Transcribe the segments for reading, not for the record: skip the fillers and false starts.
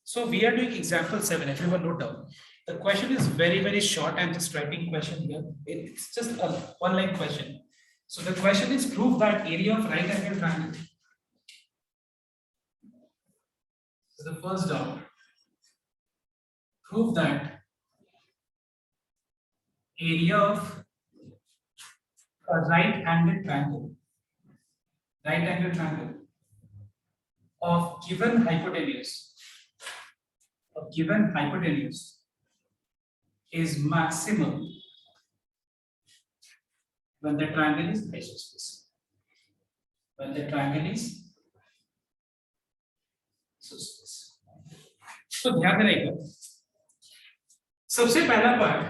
So we are doing example 7. Everyone note down. The question is very, very short. I'm just writing question here. It's just a one-line question. So the question is prove that area of right angle triangle. So the first doubt. Prove that area of a right angle triangle of given hypotenuse is maximum when the triangle is isosceles. तो ध्यान रखिएगा, सबसे पहला part,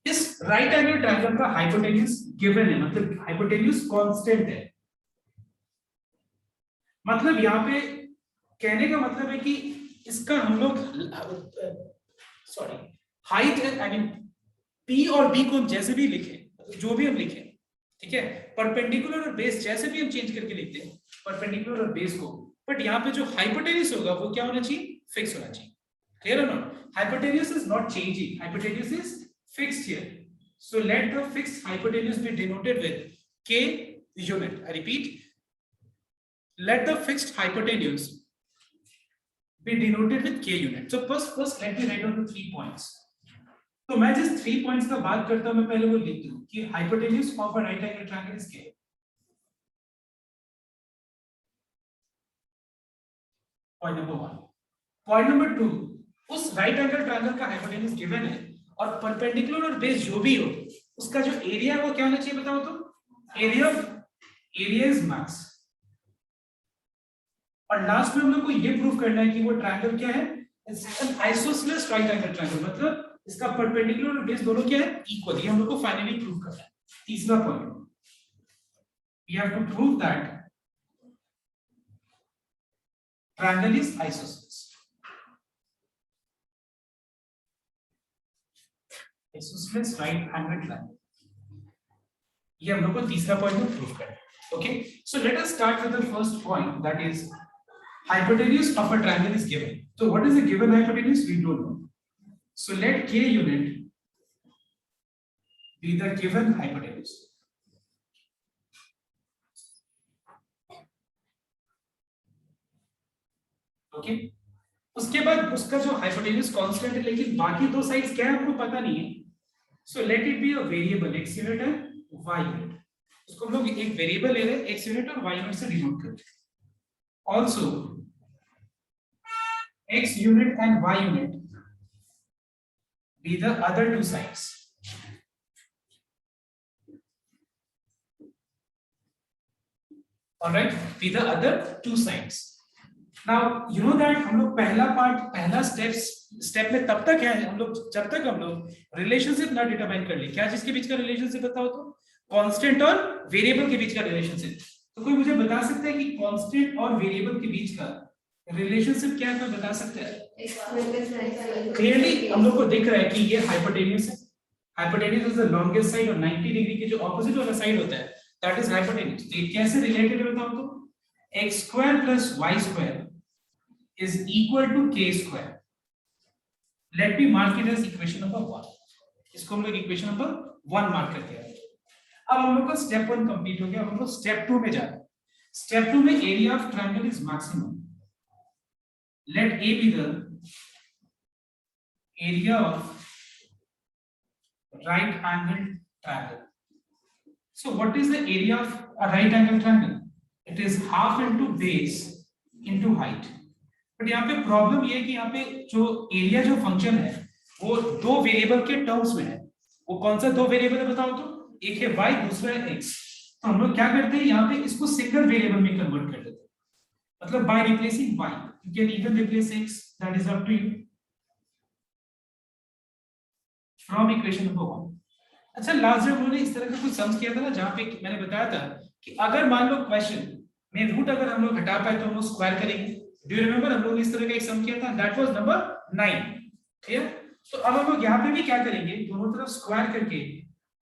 इस right angle triangle का hypotenuse given है, मतलब hypotenuse constant है। मतलब यहाँ पे कहने का मतलब है कि इसका हम लोग हाइट आई मीन पी और बी को जैसे भी लिखें, जो भी हम लिखें, ठीक है, परपेंडिकुलर और बेस जैसे भी हम चेंज करके लिखते हैं परपेंडिकुलर और बेस को, बट यहाँ पे जो हाइपोटेन्यूज होगा वो क्या होना चाहिए, फिक्स होना चाहिए। क्लियर है ना? Hypotenuse is not changing, hypotenuse is fixed here. So let the fixed hypotenuse be denoted with K unit. I repeat, let the fixed hypotenuse be denoted with K unit. So first let me write down the 3 points. तो मैं जिस 3 points का बात करता हूं मैं पहले वो लिख दूं कि hypotenuse of a right angle triangle is K. Point number 1. Point number 2, उस right angle triangle का hypotenuse given है और परपेंडिकुलर और बेस जो भी हो उसका जो एरिया वो क्या होना चाहिए बताओ तो, एरिया इज मैक्स। और लास्ट में हम लोग को ये प्रूव करना है कि वो ट्रायंगल क्या है, it's an isosceles right angle triangle, मतलब इसका परपेंडिकुलर और बेस दोनों क्या है, इक्वल। ये हम लोग को फाइनली प्रूव करना है। तीसरा point, we have to prove that triangle is isosceles. Isosceles right angle triangle, ये हम लोग को तीसरा पॉइंट में प्रूव करना है। Okay, so let us start with the first point, that is hypotenuse of a triangle is given. So what is the given hypotenuse? We don't know. So let K unit be the given hypotenuse. Okay, उसके बाद उसका जो hypotenuse constant है, लेकिन बाकी दो sides क्या है हमको पता नहीं है। So let it be a variable x unit and y unit. उसको हम लोग एक वेरिएबल ले रहे हैं x यूनिट और y यूनिट से डिनोट करते हैं। Also x unit and y unit be the other two sides. Alright, be the other two sides. Now you know that हम लोग पहला स्टेप में तब तक है हम लोग जब तक हम लोग रिलेशनशिप ना डिटरमाइन कर ले। क्या चीज के बीच का रिलेशनशिप बताओ तो, कांस्टेंट और वेरिएबल के बीच का रिलेशनशिप। तो कोई मुझे बता सकता है कि कांस्टेंट और वेरिएबल के बीच का रिलेशनशिप क्या है, कोई बता सकता है? क्लियरली हम लोग को दिख रहा है कि ये हाइपोटेन्यूज है। Hypotenuse is the longest side और 90 डिग्री के जो ऑपोजिट वाला साइड होता है दैट इज हाइपोटेन्यूज। तो ये कैसे रिलेटेड है बताओ तो, x square plus y square is equal to k square. Let me mark it as equation number 1. इसको हम लोग इक्वेशन नंबर 1 मार्क करते हैं। अब हम लोग का स्टेप 1 कंप्लीट हो गया, अब हम लोग स्टेप 2 में जा रहे हैं। स्टेप 2 में area of triangle is maximum. Let A be the area of right angle triangle. So what is the area of a right angle triangle? It is half into base into height. But यहाँ पे problem ये है कि यहाँ पे जो area जो function है वो दो वेरिएबल के टर्म्स में है। वो कौन सा दो वेरिएबल है बताओ तो, एक है y दूसरा है x। तो हम लोग क्या करते हैं यहाँ पे इसको सिंगल वेरिएबल में कन्वर्ट कर देते हैं, मतलब by replacing y you can even replace x, that is up to you, from equation number 1। अच्छा, लास्ट जब हमने इस तरह का कुछ सम्स किया था ना, जहाँ पे मैंने बताया था कि अगर मान लो क्वेश्चन में रूट अगर हम लोग हटा पाए तो हम लोग स्क्वायर करेंगे। डू यू रिमेंबर हम लोग इस तरह का एक सम किया था, दैट वाज नंबर 9। क्लियर? तो अब हम लोग यहाँ पे भी क्या करेंगे, दोनों तरफ स्क्वायर करके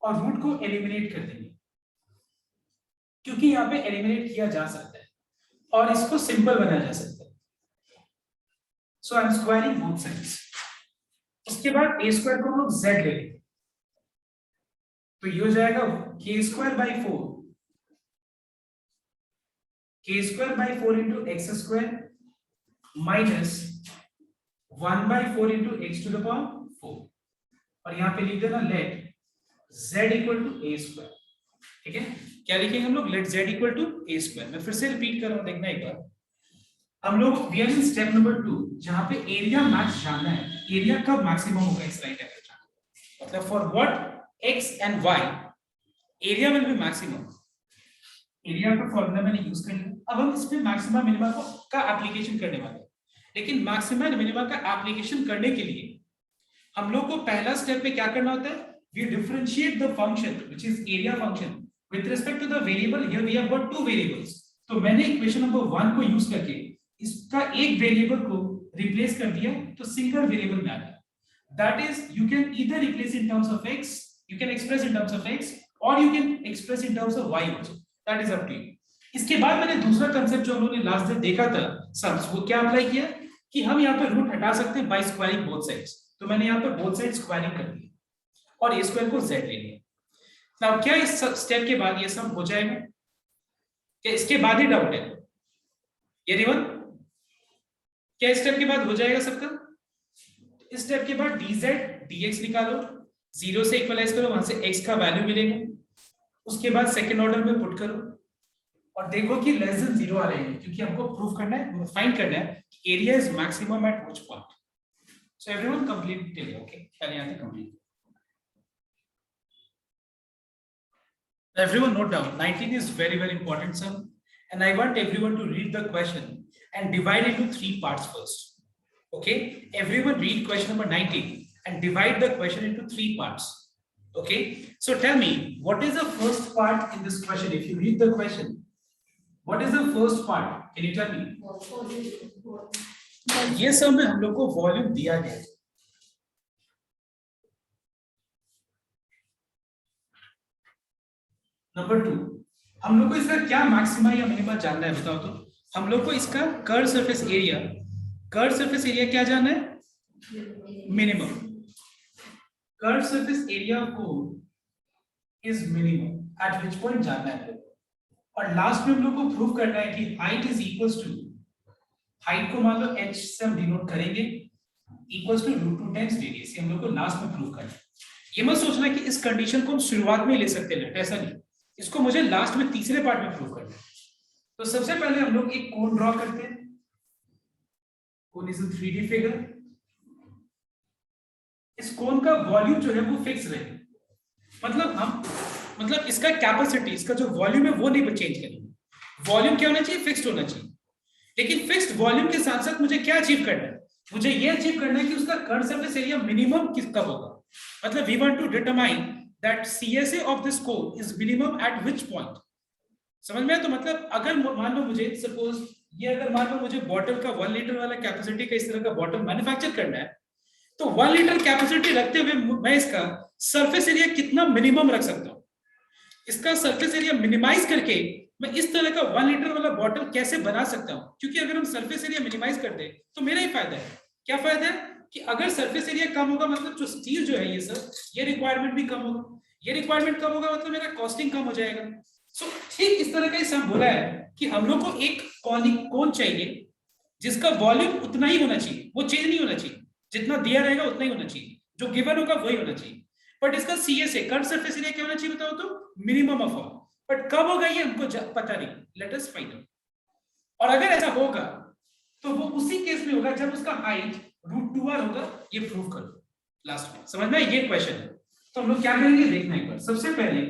और रूट को एलिमिनेट कर देंगे, क्योंकि यहाँ पे एलिमिनेट किया जा सकता है। और इसको सिंपल बनाया जा सकता है। So I am squaring both sides. उसके बाद a स्क्वायर को हम लोग z ले लेंगे, तो ये हो जाएगा k square by 4, k square by 4 into x square minus 1 by 4 into x to the power 4, और यहां पे लिख देना let z equal to a square. ठीक है, क्या लिखेंगे हम लोग? Let z equal to a square. मैं फिर से रिपीट कर रहा हूं, देखना एक बार। हम लोग we are in step number 2, जहां पे एरिया मैक्स जानना है। एरिया कब मैक्सिमम होगा इस राइट एंगल ट्रायंगल, मतलब for what x and y area will be maximum. Area का फॉर्मूला मैंने यूज कर लिया। अब हम इस पे मैक्सिमम मिनिमम का एप्लीकेशन करने वाले हैं। लेकिन मैक्सिमम मिनिमम का एप्लीकेशन करने के लिए हम लोग को पहला स्टेप पे क्या करना होता है? We differentiate the function which is area function with respect to the variable. Here we have got two variables, तो मैंने इक्वेशन नंबर 1 को यूज करके इसका एक वेरिएबल को रिप्लेस कर दिया, तो सिंगल वेरिएबल में आ गया। That is you can either replace in terms of x, you can express in terms of x, और you can express in terms of y also, that is up to you. इसके बाद मैंने दूसरा concept जो हम लोगों ने last दिन देखा था सम्स, वो क्या अप्लाई किया कि हम यहाँ पर रूट हटा सकते हैं बाय स्क्वायरिंग बोथ साइड्स। तो मैंने यहाँ पर बोथ साइड स्क्वायरिंग कर दी और a स्क्वायर को z ले लिया। नाउ क्या इस स्टेप के बाद ये सब हो जाएगा? क्या इसके बाद ही डाउट है? ये रिवन क्या स्टेप के बाद हो जाएगा सबका? इस स्टेप के बाद dz dx निकालो, 0 से इक्वलाइज करो, वहां से x का वैल्यू मिलेगा। उसके बाद सेकंड ऑर्डर में पुट करो और देखो कि लेस देन 0 आ रहे हैं, क्योंकि हमको प्रूफ करना है, फाइंड करना है कि area is maximum at which point. So everyone complete till, okay, पहले यहां तक complete. Everyone note down, 19 is very important sum, and I want everyone to read the question and divide it into 3 parts first. Okay, everyone read question number 19 and divide the question into 3 parts. Okay, so tell me, what is the first part in this question? If you read the question, what is the first part? Can you tell me? ये सब में हम लोग को volume दिया गया है। Number 2, हम लोग को इसका क्या मैक्सिमा या मिनिमा जानना है, बताओ तो। हम लोग को इसका कर्व सरफेस एरिया क्या जानना है? मिनिमम। कर्व सरफेस एरिया को is minimum eight which point जानना है। और लास्ट में हम लोग को प्रूव करना है कि height is equals to, height को मान लो h से हम डिनोट करेंगे, इक्वल्स टू √2 टाइम्स रेडियस। हम लोग को लास्ट में प्रूव करना है। ये मत सोचना कि इस कंडीशन को हम शुरुआत में ले सकते हैं, ऐसा नहीं, इसको मुझे लास्ट में तीसरे पार्ट में प्रूव करना है। तो सबसे पहले हम लोग एक कोन ड्रॉ करते हैं। Cone is a 3D figure. इस कोन का वॉल्यूम जो है वो फिक्स रहे, मतलब इसका कैपेसिटी, इसका जो वॉल्यूम है वो नहीं चेंज करेंगे। वॉल्यूम क्या होना चाहिए? फिक्स्ड होना चाहिए। लेकिन फिक्स्ड वॉल्यूम के साथ साथ मुझे क्या अचीव करना है? मुझे ये अचीव करना है कि उसका कर्व सरफेस एरिया मिनिमम कब होगा। मतलब we want to determine that CSA of this cone is minimum at which point। समझ में आया? तो मतलब अगर मान लो मुझे सपोज ये, अगर मान लो मुझे बॉटल का 1 लीटर वाला कैपेसिटी का इस तरह का बॉटल मैन्युफैक्चर करना है, तो 1 लीटर कैपेसिटी रखते हुए मैं इसका सरफेस एरिया कितना मिनिमम रख सकता हूँ। इसका सरफेस एरिया मिनिमाइज करके मैं इस तरह का 1 लीटर वाला बॉटल कैसे बना सकता हूँ। क्योंकि अगर हम सरफेस एरिया मिनिमाइज कर दे तो मेरा ही फायदा है। क्या फायदा है? कि अगर सरफेस एरिया कम होगा मतलब जो स्टील जो है ये सर, ये रिक्वायरमेंट भी कम होगा, ये रिक्वायरमेंट कम होगा मतलब मेरा कॉस्टिंग कम हो जाएगा। सो ठीक इस तरह का ही सब बोला है कि हम लोग को एक कोन चाहिए जिसका वॉल्यूम उतना ही होना चाहिए, वो चेंज नहीं होना चाहिए, जितना दिया रहेगा उतना ही होना चाहिए, जो गिवन होगा वही होना चाहिए। बट इसका CSA कर्व सरफेस एरिया क्या होना चाहिए बताओ तो? Minimum of all. बट कब होगा ये हमको पता नहीं, लेट अस फाइंड आउट। और अगर ऐसा होगा तो वो उसी केस में होगा जब उसका हाइट √2r होगा। ये प्रूव करो लास्ट में। समझ में? ये क्वेश्चन है। तो हम लोग क्या करेंगे देखना एक बार। सबसे पहले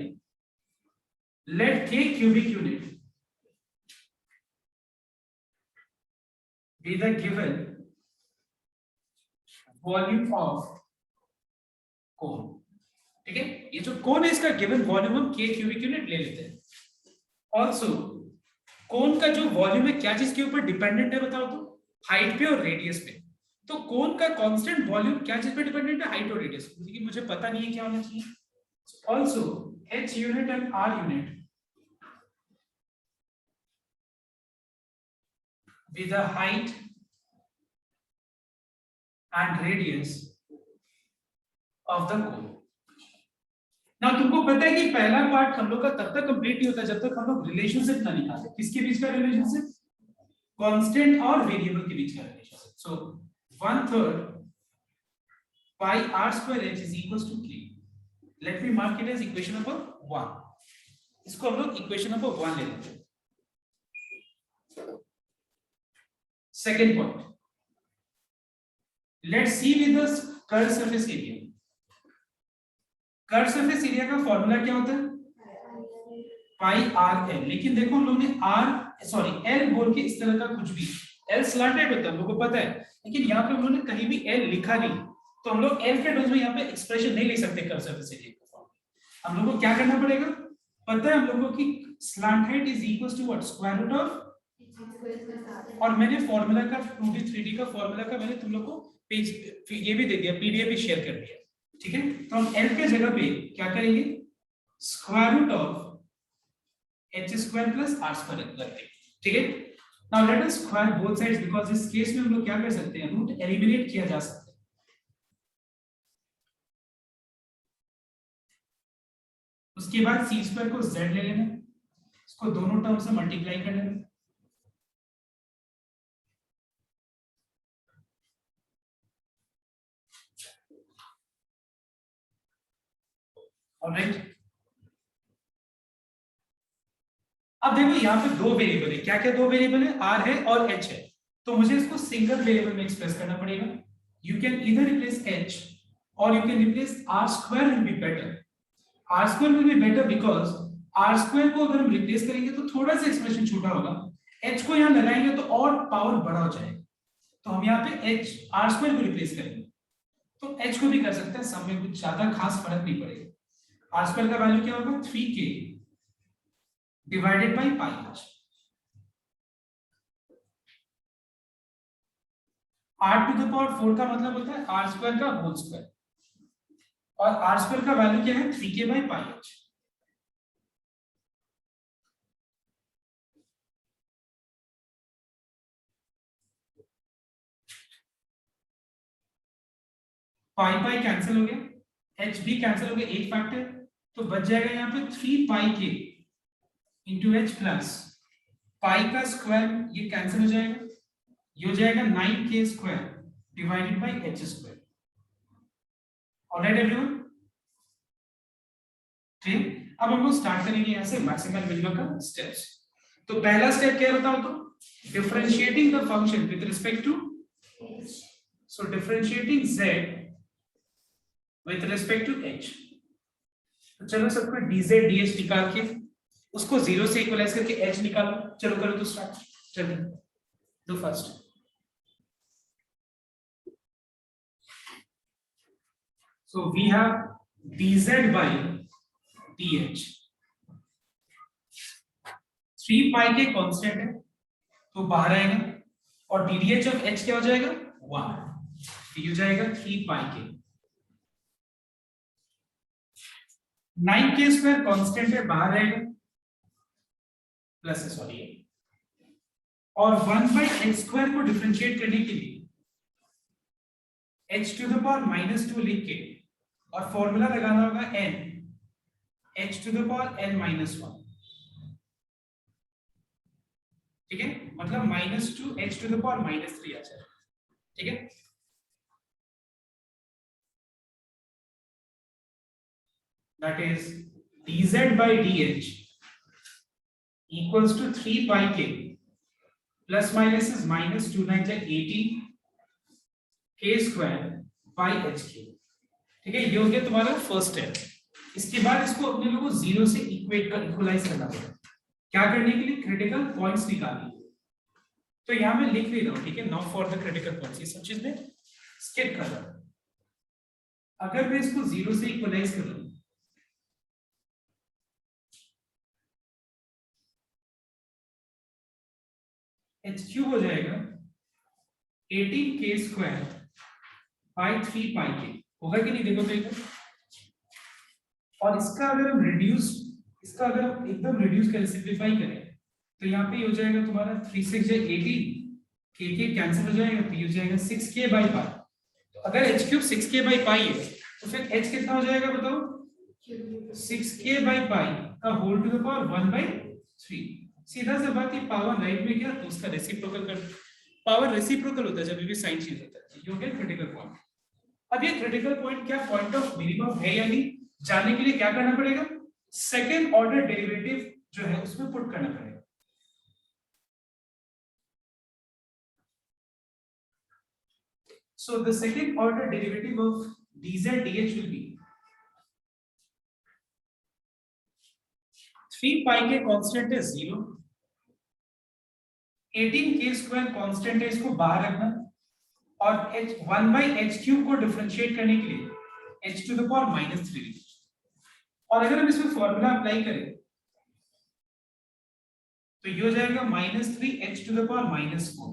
let k cubic unit be the given volume of cone. ठीक है, ये जो कोन है इसका गिवन वॉल्यूम हम k क्यूबिक यूनिट ले लेते हैं। ऑल्सो कोन का जो वॉल्यूम है क्या चीज के ऊपर डिपेंडेंट है बताओ तो? हाइट पे और रेडियस पे। तो कोन का कांस्टेंट वॉल्यूम क्या चीज पे डिपेंडेंट है? हाइट और रेडियस। क्योंकि मुझे पता नहीं है क्या होना चाहिए। Also h unit and r unit with the height and radius of the cone. ना तुमको पता है कि पहला पार्ट हम लोग का तब तक कंप्लीट नहीं होता जब तक हम लोग रिलेशनशिप ना निकालें. किसके बीच का रिलेशनशिप? कांस्टेंट और वेरिएबल के बीच का relationship. So 1/3 pi r square h is equals to k. Let me mark it as equation number 1. इसको हम लोग इक्वेशन नंबर 1 ले लेते हैं. Second point, let's see with the curve surface area. Curve surface area का formula क्या होता है? पाई आर एल. लेकिन देखो हम लोग ने एल बोल के इस तरह का कुछ भी, एल स्लैंटेड होता है हम लोग को पता है, लेकिन यहाँ पे हम लोग ने कहीं भी एल लिखा नहीं, तो हम लोग एल के टर्म्स में यहाँ पे एक्सप्रेशन नहीं लिख सकते कर्व सरफेस एरिया का फॉर्मूला. हम लोग को क्या करना पड़ेगा? पता है हम लोगों की slant height is equals to what? Square root of, और मैंने फॉर्मूला का 2D 3D का फॉर्मूला का मैंने तुम लोग को पेज ये भी दे दिया, पीडीएफ भी शेयर कर दिया. ठीक है, तो हम l के जगह पे क्या करेंगे? Square root of h square plus r square रखते हैं. ठीक है, now let us square both sides, because इस केस में हम लोग क्या कर सकते हैं? रूट एलिमिनेट किया जा सकता है. उसके बाद c स्क्वायर को z ले लेना, इसको दोनों टर्म से मल्टीप्लाई कर लेना. ऑलराइट, अब देखो यहाँ पे दो वेरिएबल है. क्या क्या दो वेरिएबल है? r है और h है. तो मुझे इसको सिंगल वेरिएबल में एक्सप्रेस करना पड़ेगा. You can either replace h और you can replace r square. Will be better. r square will be better because r square को अगर हम रिप्लेस करेंगे तो थोड़ा सा एक्सप्रेशन छोटा होगा, h को यहाँ लगाएंगे तो और पावर बड़ा हो जाएगा. तो हम यहाँ पे h r स्क्वायर को रिप्लेस करेंगे, तो h को भी कर सकते हैं, सब में कुछ ज्यादा खास फर्क नहीं पड़ेगा. r स्क्वायर का वैल्यू क्या होगा? 3k divided by pi h. r to the power 4 का मतलब होता है r स्क्वायर का होल स्क्वायर, और r स्क्वायर का वैल्यू क्या है? 3k by pi h. Pi pi cancel हो गया, h भी कैंसिल हो गया, एक फैक्टर, तो बच जाएगा यहाँ पे 3 पाई k into h plus pi का स्क्वायर, ये कैंसिल हो जाएगा, ये हो जाएगा 9k square divided by h square. Alright everyone, ठीक. अब हम लोग स्टार्ट करेंगे यहाँ से मैक्सिमम मिनिमम का स्टेप्स. तो पहला स्टेप क्या बताओ? तो differentiating the function with respect to, so differentiating z with respect to h. तो चलो सबको dz dh निकाल के उसको 0 से इक्वलाइज करके h निकालो. चलो करो तो स्टार्ट. चलो do first. So we have dz by dh. 3 pi के कांस्टेंट है तो बाहर आएगा, और ddh ऑफ h क्या हो जाएगा? 1. ये हो जाएगा 3 पाई के. 9k स्क्वायर कांस्टेंट है, बाहर आएगा, प्लस सॉरी, और 1 बाई h स्क्वायर को डिफरेंशिएट करने के लिए h टू द पावर -2 लिख के और फॉर्मूला लगाना होगा n h to the power n -1. ठीक है, मतलब -2 h टू द पावर -3 आ जाएगा. ठीक है, that is dz by dh equals to 3 pi k plus minus is minus 2 9 18 k square by h k. ठीक है, ये हो गया तुम्हारा फर्स्ट स्टेप. इसके बाद इसको अपने लोगों को 0 से इक्वलाइज करना पड़ेगा. क्या करने के लिए? क्रिटिकल पॉइंट्स निकालने. तो यहां मैं लिख ले रहा हूं. ठीक है, now for the critical points, ये सब चीज में स्किप कर रहा हूं. अगर मैं इसको 0 से इक्वलाइज कर लूं, h क्यूब हो जाएगा 18k स्क्वायर बाय 3 पाई के. होगा कि नहीं? देखो तो एक, और इसका अगर हम एकदम रिड्यूस करें, सिंपलीफाई करें, तो यहाँ पे हो जाएगा तुम्हारा 3 6 18 के कैंसिल हो जाएगा, p हो जाएगा 6k by pi। तो अगर h cube 6k by pi है तो फिर h कितना हो जाएगा बताओ, 6k by pi का whole to the power 1 by 3। सीधा सा बात, ये पावर राइट में क्या तो उसका रेसिप्रोकल कर, पावर रेसिप्रोकल होता है जब भी साइन चेंज होता है, ये हो गया क्रिटिकल पॉइंट। अब ये क्रिटिकल पॉइंट क्या पॉइंट ऑफ मिनिमम है या नहीं, जानने के लिए क्या करना पड़ेगा, सेकंड ऑर्डर डेरिवेटिव जो है उसमें पुट करना पड़ेगा। So the second order derivative of dz dh will be 3 pi के कांस्टेंट है 0, 18k स्क्वायर कांस्टेंट है, इसको बाहर रखना, और h 1 by h क्यूब को डिफरेंशिएट करने के लिए h टू द पावर -3। और अगर हम इसमें फॉर्मूला अप्लाई करें तो ये हो जाएगा -3 h to the power -4,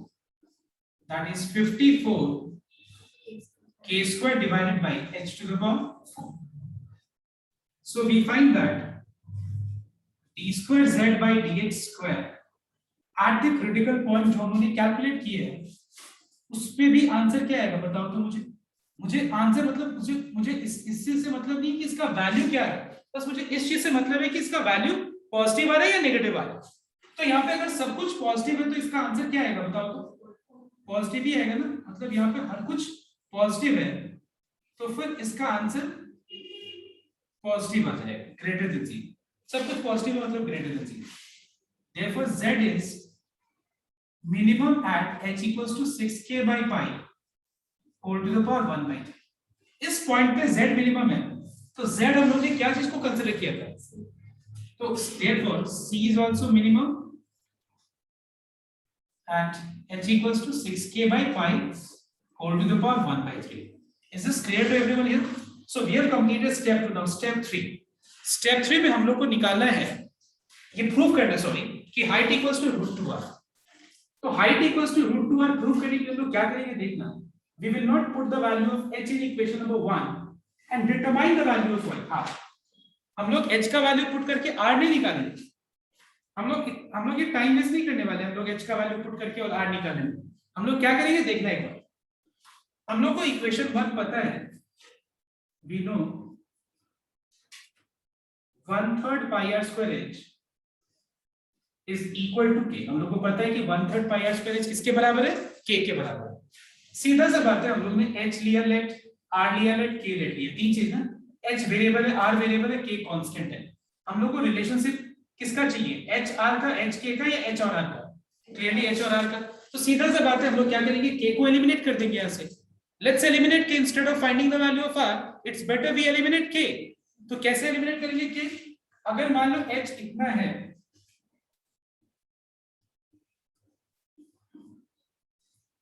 that is 54 k square divided by h to the power 4. So we find that d square z by dx square at the critical point जो हमने कैलकुलेट किया है उस पे भी आंसर क्या आएगा बताओ तो मुझे आंसर मतलब मुझे इससे से मतलब नहीं कि इसका वैल्यू क्या है, बस मुझे इस चीज से मतलब है कि इसका वैल्यू पॉजिटिव आ रहा है या नेगेटिव आ रहा है। तो यहाँ पे अगर सब कुछ पॉजिटिव है तो इसका आंसर क्या आएगा बताओ तो, पॉजिटिव ही आएगा ना, मतलब यहाँ पे हर कुछ पॉजिटिव है तो फिर इसका आंसर पॉजिटिव आ जाएगा, ग्रेटर देन 0। सब कुछ पॉजिटिव है मतलब greater than 0। therefore z is minimum at h equals to 6k by pi whole to the power 1 by 3। इस पॉइंट पे z मिनिमम है तो z हम लोग ने क्या चीज को कंसीडर किया था, तो therefore c is also minimum at h equals to 6k by pi whole to the power 1 by 3। Is this clear to everyone here? So we have completed step 2, now step 3। step 3 में हम लोग को निकालना है, ये prove करना है sorry कि हाइट इक्वल्स टू √2r। तो height equals to √2r prove करने के लिए हम लोग क्या करेंगे देखना, we will not put the value of h in equation number 1 and determine the value of r। हम लोग h का वैल्यू पुट करके r नहीं निकालेंगे, हम लोग ये टाइम वेस्ट नहीं करने वाले, हम लोग h का वैल्यू पुट करके और r निकालेंगे। हम लोग क्या करेंगे देखना एक बार, हम लोग को इक्वेशन 1 पता है, we know 1/3 pi r square h is equal to k। हम लोग को पता है कि 1/3 pi r square h किसके बराबर है, k के बराबर है। सीधा सा बात है, हम लोग ने h लिया लेट, r लिया लेट, k लेट लिया, तीन चीज ना, h वेरिएबल है, r वेरिएबल है, k कांस्टेंट है। हम लोग को रिलेशनशिप किसका चाहिए, h r का, h k का या h और r का, क्लियरली h और r का। तो सीधा सा बात है, हम लोग क्या करेंगे, k को एलिमिनेट कर देंगे यहाँ से। Let's eliminate k instead of finding the value of r, it's better we eliminate k। तो कैसे एलिमिनेट करेंगे k, अगर मान लो h इतना है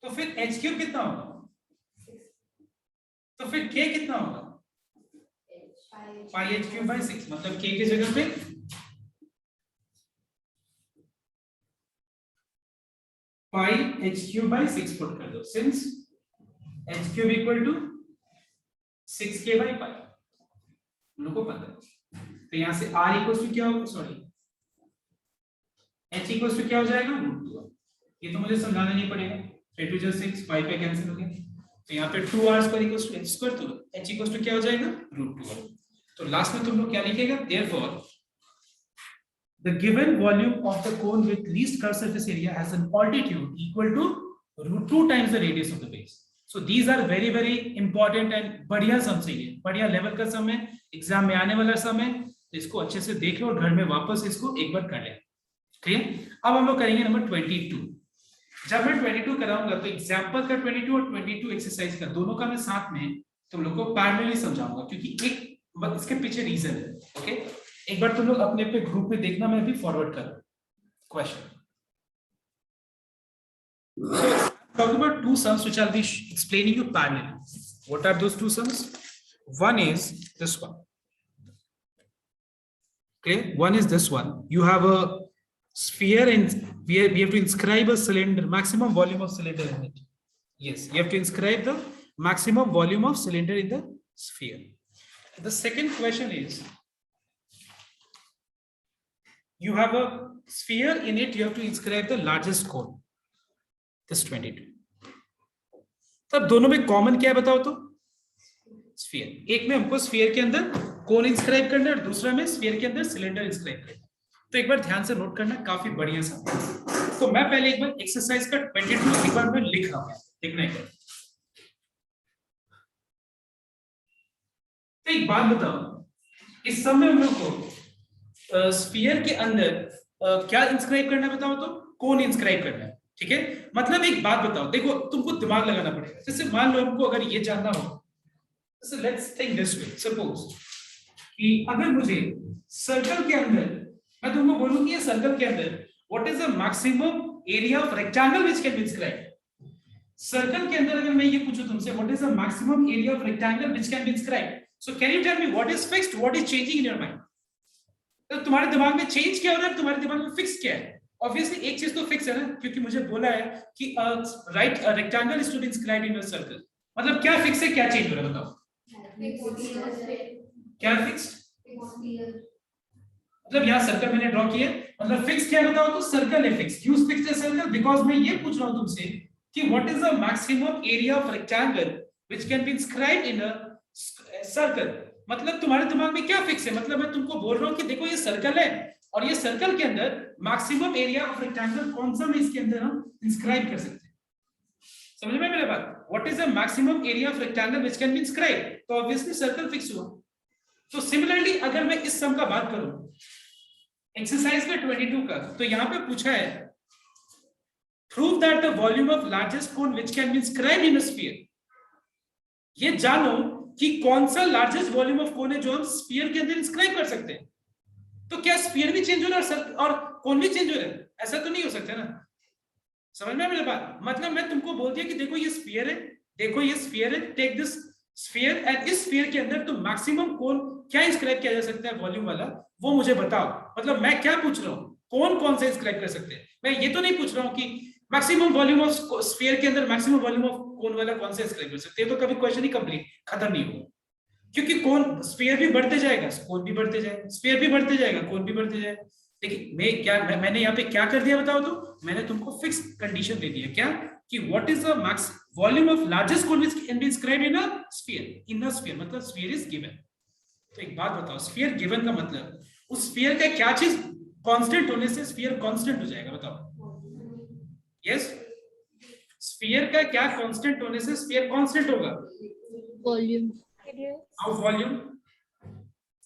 तो फिर h क्यूब कितना होगा, तो फिर k कितना होगा, pi h क्यूब by 6, मतलब k की जगह पे pi h cube by 6 put कर दो, since h cube equal to 6k by pi हम लोग को पता है। तो यहां से r इक्वल टू क्या होगा, सॉरी h इक्वल टू क्या हो जाएगा √2r। ये तो मुझे समझाना नहीं पड़ेगा, 3 2 6 5 पे कैंसिल हो गया, तो यहाँ पे 2r square equal to h square, तो h इक्वल टू क्या हो जाएगा √2r। तो लास्ट में तुम लोग क्या लिखेगा, therefore the given volume of the cone with least curved surface area has an altitude equal to √2 times the radius of the base। So these are very very important and बढ़िया सम से, ये बढ़िया level का सम है, exam में आने वाला सम है, तो इसको अच्छे से देख लो और घर में वापस इसको एक बार कर लें। क्लियर। अब हम लोग करेंगे नंबर 22। जब मैं 22 कराऊंगा तो एग्जाम्पल का 22 और 22 एक्सरसाइज का दोनों का मैं साथ में तुम लोग को पैरेलली समझाऊंगा, क्योंकि एक इसके पीछे रीजन है। ओके, एक बार तुम लोग अपने अपने ग्रुप में देखना, मैं भी फॉरवर्ड कर question. Talk about two sums which I'll be explaining you parallelly. What are those two sums? One is this one. Okay, one is this one. You have a sphere and we have to inscribe a cylinder, maximum volume of cylinder in it. Yes, you have to inscribe the maximum volume of cylinder in the sphere. The second question is, you have a sphere, in it you have to inscribe the largest cone. This 22। तब दोनों में common क्या है बताओ तो? Sphere. एक में हमको स्फीयर के अंदर कोन इंस्क्राइब करना है और दूसरा में स्फीयर के अंदर सिलेंडर इंस्क्राइब करना है। तो एक बार ध्यान से नोट करना, काफी बढ़िया सा। तो मैं पहले एक बार एक्सरसाइज का 22 एक बार मैं लिख रहा हूं, देखना है क्या। तो एक बात बताओ, इस समय हम लोग को स्फीयर के अंदर क्या इंस्क्राइब करना है बताओ तो? कोन इंस्क्राइब करना है, ठीक है। मतलब एक बात बताओ, देखो तुमको दिमाग लगाना पड़ेगा। जैसे मान लो हमको अगर ये जानना हो, जैसे let's think this way, suppose कि अगर मुझे सर्कल के अंदर, मैं तुमको बोलूं कि ये सर्कल के अंदर what is the maximum area of rectangle which can be inscribed. Circle के अंदर अगर मैं ये पूछूं तुमसे what is the maximum area of rectangle which can be inscribed, so can you tell me what is fixed, what is changing in your mind? तो तुम्हारे दिमाग में चेंज क्या हो रहा है, तुम्हारे दिमाग में फिक्स क्या है? ऑब्वियसली एक चीज तो फिक्स है ना, क्योंकि मुझे बोला है कि right rectangle is to be inscribed in a circle. मतलब क्या फिक्स है, क्या चेंज हो रहा है बताओ? क्या फिक्स्ड? मतलब यहाँ सर्कल मैंने ड्रॉ किया, मतलब फिक्स क्या बताओ तो? सर्कल है फिक्स। क्यों फिक्स है सर्कल? बिकॉज मैं ये पूछ रहा हूँ तुमसे कि what is the maximum area of rectangle which can be inscribed in a circle. मतलब तुम्हारे दिमाग में क्या फिक्स है? मतलब मैं तुमको बोल रहा हूँ कि देखो ये सर्कल है और ये सर्कल के अंदर मैक्सिमम एरिया ऑफ रेक्टेंगल कौन सा में इसके अंदर हम इंस्क्राइब कर सकते हैं। समझ में मेरी बात? What is the maximum area of rectangle which can be inscribed, तो ऑब्वियसली सर्कल फिक्स हुआ। तो सिमिलरली अगर मैं इस सम का बात करूं एक्सरसाइज में 22 का, तो यहां पे पूछा है prove that the volume of largest cone which can be inscribed in a sphere. ये जानो कि कौन सा लार्जेस्ट वॉल्यूम ऑफ कोन है जो हम स्फीयर के अंदर इंस्क्राइब कर सकते हैं। तो क्या स्फीयर भी चेंज हो रहा है और कोन भी चेंज हो रहा है? ऐसा तो नहीं हो सकता ना। समझ में मेरी बात? मतलब मैं तुमको बोल दिया कि देखो ये स्फीयर है, देखो ये स्फीयर है, टेक दिस स्फीयर एंड इस स्फीयर के अंदर तो मैक्सिमम कोन क्या इंस्क्राइब किया जा सकता है वॉल्यूम वाला, वो मुझे बताओ। मतलब मैं क्या पूछ रहा हूँ, कौन सा इंस्क्राइब कर सकते हैं। मैं ये तो नहीं पूछ रहा हूँ कि मैक्सिमम वॉल्यूम ऑफ स्फीयर के अंदर मैक्सिमम वॉल्यूम ऑफ कोन वाला कौन सा इंस्क्राइब कर सकते हैं। तो कभी क्वेश्चन ही कंप्लीट खत्म नहीं होगा, क्योंकि कोन स्फीयर भी बढ़ते जाएगा, कोन भी बढ़ते जाएगा, स्फीयर भी बढ़ते जाएगा, कोन भी बढ़ते जाएगा। देखिए मैंने यहाँ पे क्या कर दिया बताओ तो? मैंने तुमको फिक्स कंडीशन दे दिया क्या, कि what is the max volume of largest cone which can be inscribed in a sphere मतलब स्फीयर इज गिवन। तो एक बात बताओ, स्फीयर गिवन का मतलब उस स्फीयर का क्या चीज कांस्टेंट होने से स्फीयर कांस्टेंट हो जाएगा बताओ? यस, स्फीयर का क्या कांस्टेंट होने से स्फीयर कांस्टेंट होगा? Volume, how volume?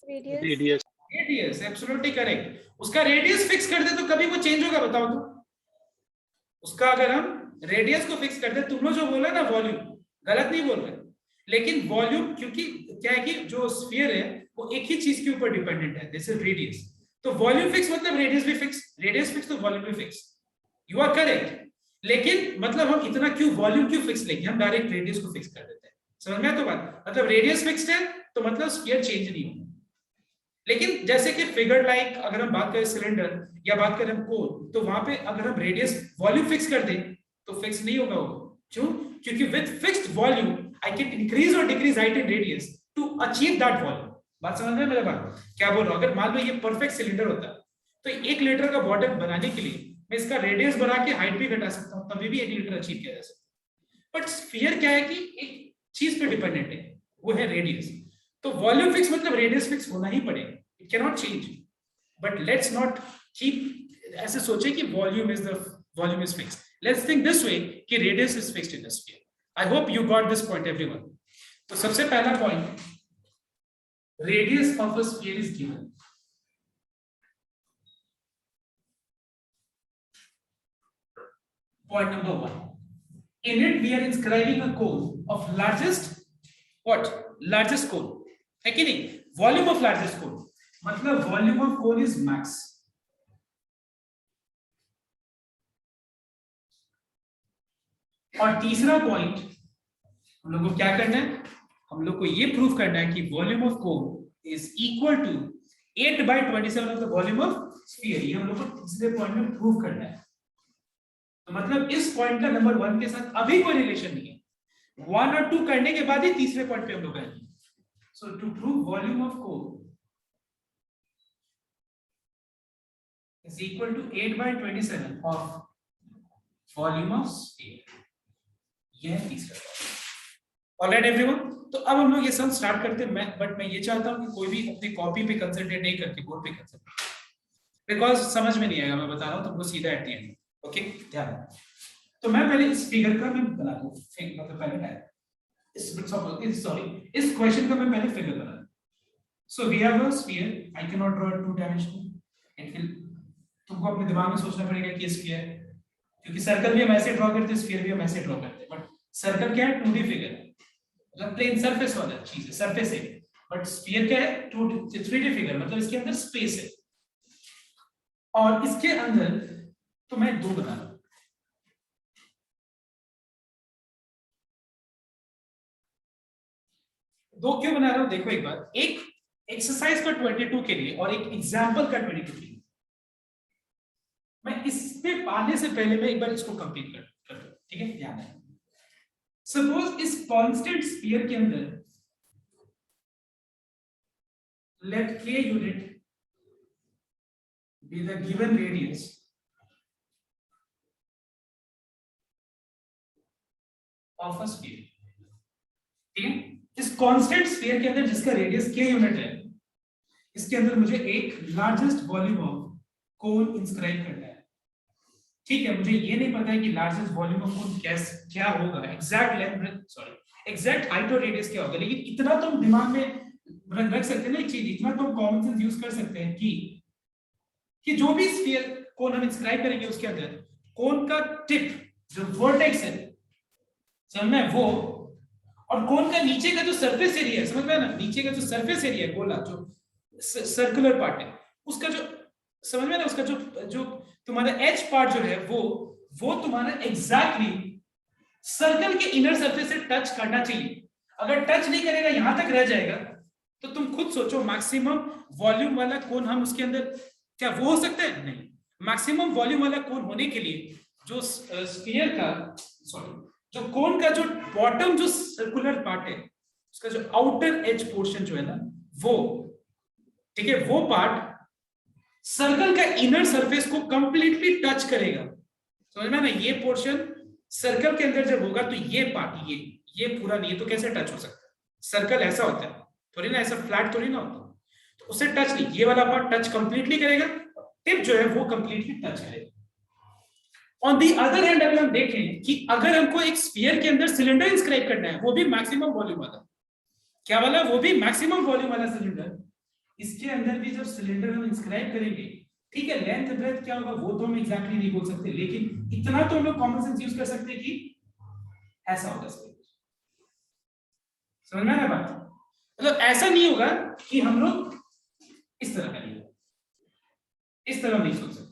Radius, radius, absolutely correct. उसका रेडियस फिक्स कर दे तो कभी वो चेंज होगा बताओ तो? उसका अगर हम रेडियस को फिक्स कर दे, तुम लोग जो बोला ना वॉल्यूम, गलत नहीं बोल रहे, लेकिन वॉल्यूम क्योंकि क्या है कि जो स्फीयर है वो एक ही चीज के ऊपर डिपेंडेंट है, दिस इज रेडियस। तो वॉल्यूम फिक्स मतलब रेडियस भी फिक्स, रेडियस फिक्स तो वॉल्यूम भी फिक्स। You are correct. लेकिन मतलब हम इतना क्यों वॉल्यूम क्यों फिक्स लेंगे, हम डायरेक्ट रेडियस को फिक्स कर देते हैं। समझ में तो बात? मतलब रेडियस फिक्स्ड है तो मतलब स्फीयर चेंज नहीं होगा। लेकिन जैसे कि फिगर लाइक अगर हम बात करें सिलेंडर या बात करें कोन, तो वहां पे अगर हम रेडियस वॉल्यूम फिक्स कर दें तो फिक्स नहीं होगा वो। क्यों? क्योंकि with fixed volume I can increase और decrease height and radius to achieve that volume. बात समझ में मेरा बात क्या बोल रहा हूं? अगर मान लो ये परफेक्ट सिलेंडर होता तो 1 लीटर का बॉटल बनाने के लिए मैं इसका रेडियस बढ़ा के हाइट भी घटा सकता हूं, तभी भी 1 लीटर अचीव किया जा सकता है। बट स्फीयर क्या है कि एक चीज पे डिपेंडेंट है, वो है रेडियस। तो वॉल्यूम फिक्स मतलब रेडियस फिक्स होना ही पड़ेगा, it can not change. But let's not keep ऐसे सोचे कि volume is fix. Let's think this way कि radius is fixed in the sphere. I hope you got this point everyone. तो सबसे पहला point, radius of a sphere is given. Point number 1. In it, we are inscribing a cone of largest what? Largest cone. है कि नहीं? Volume of largest cone. मतलब volume of cone is max. और तीसरा point हम लोग को क्या करना है? हम लोग को ये प्रूफ करना है कि volume of cone is equal to 8/27 of the volume of sphere. ये हम लोग को तीसरे पॉइंट में प्रूव करना है। तो मतलब इस पॉइंट का नंबर 1 के साथ अभी कोई रिलेशन नहीं है, 1 और 2 करने के बाद ही तीसरे पॉइंट पे हम लोग आएंगे। So to prove volume of cone is equal to 8/27 of volume of sphere, यह है तीसरा टॉपिक। ऑलराइट एवरीवन, तो अब हम लोग ये सब स्टार्ट करते हैं। मैं ये चाहता हूं कि कोई भी अपनी कॉपी पे कंसंट्रेट नहीं करके बोर्ड पे कंसंट्रेट, बिकॉज समझ में नहीं आएगा, मैं बता रहा हूं तुमको सीधा एट द एंड। ओके, ध्यान। तो मैं पहले इस फिगर का मैं बना दूं, मतलब पहले इस क्वेश्चन का मैं पहले फिगर बना दूं। So we have a sphere, I can not draw two dimensional. It will, तुमको अपने दिमाग में सोचना पड़ेगा कि स्फीयर है, क्योंकि सर्कल भी हम ऐसे ड्रॉ करते हैं, स्फीयर भी हम ऐसे ड्रॉ करते हैं, बट सर्कल क्या है, 2D फिगर है, मतलब प्लेन सरफेस वाला चीज है, सरफेस है। बट स्फीयर क्या है, 3D फिगर, मतलब इसके अंदर स्पेस है। और इसके अंदर तो मैं दो बना रहा हूं। दो क्यों बना रहा हूं, देखो एक बार, एक एक्सरसाइज का 22 के लिए और एक एग्जाम्पल का 22 के लिए। मैं इसमें पाने से पहले मैं एक बार इसको कंप्लीट कर दूं, ठीक है, ध्यान है। सपोज इस कांस्टेंट स्फीयर के अंदर let k unit be the given radius of a sphere, ठीक है। इस कांस्टेंट स्फीयर के अंदर जिसका रेडियस k यूनिट है, इसके अंदर मुझे एक largest volume of cone inscribe करना है, ठीक है। मुझे ये नहीं पता है कि लार्जेस्ट वॉल्यूम ऑफ कोन क्या होगा, exact length, sorry exact height और रेडियस क्या होगा, लेकिन इतना तो हम दिमाग में रख सकते हैं ना एक चीज, इतना तो कॉमन सेंस यूज कर सकते हैं कि जो भी स्फीयर कोन हम इंस्क्राइब करेंगे उसके अंदर कोन का टिप जो वर्टेक्स है, समझ में वो, और कोन का नीचे का जो सरफेस एरिया है, समझ में ना, नीचे का जो सरफेस एरिया है, गोला जो सर्कुलर पार्ट है, उसका जो, समझ में ना, उसका जो तुम्हारा एज पार्ट जो है वो तुम्हारा एग्जैक्टली सर्कल के इनर सरफेस से टच करना चाहिए। अगर टच नहीं करेगा, यहां तक रह जाएगा, तो तुम खुद सोचो मैक्सिमम वॉल्यूम वाला कोन हम उसके अंदर क्या वो हो सकता है, नहीं। मैक्सिमम वॉल्यूम वाला कोन होने के लिए जो स्फीयर का, सॉरी, जो कोन का जो बॉटम जो सर्कुलर पार्ट है, उसका जो आउटर एज पोर्शन जो है ना, वो, ठीक है, वो पार्ट सर्कल का इनर सरफेस को कंप्लीटली टच करेगा, समझ में ना। ये पोर्शन सर्कल के अंदर जब होगा तो ये पार्ट, ये पूरा नहीं, तो कैसे टच हो सकता है, सर्कल ऐसा होता है थोड़ी ना, ऐसा फ्लैट थोड़ी ना होता, तो उसे टच नहीं, ये वाला पार्ट टच कंप्लीटली करेगा, टिप जो है वो कंप्लीटली टच करेगा। ऑन दी अदर हैंड अगर हम देखें कि अगर हमको एक स्फीयर के अंदर सिलेंडर इंस्क्राइब करना है, वो भी मैक्सिमम वॉल्यूम वाला, क्या वाला, वो भी मैक्सिमम वॉल्यूम वाला सिलेंडर, इसके अंदर भी जब सिलेंडर हम इंस्क्राइब करेंगे, ठीक है, लेंथ ब्रेथ क्या होगा वो तो हम एग्जैक्टली नहीं बोल सकते, लेकिन इतना तो हम लोग कॉमन सेंस यूज कर सकते हैं कि ऐसा होगा, समझ में ना बात, मतलब ऐसा नहीं होगा कि हम लोग इस तरह करेंगे, इस तरह नहीं सोच सकते।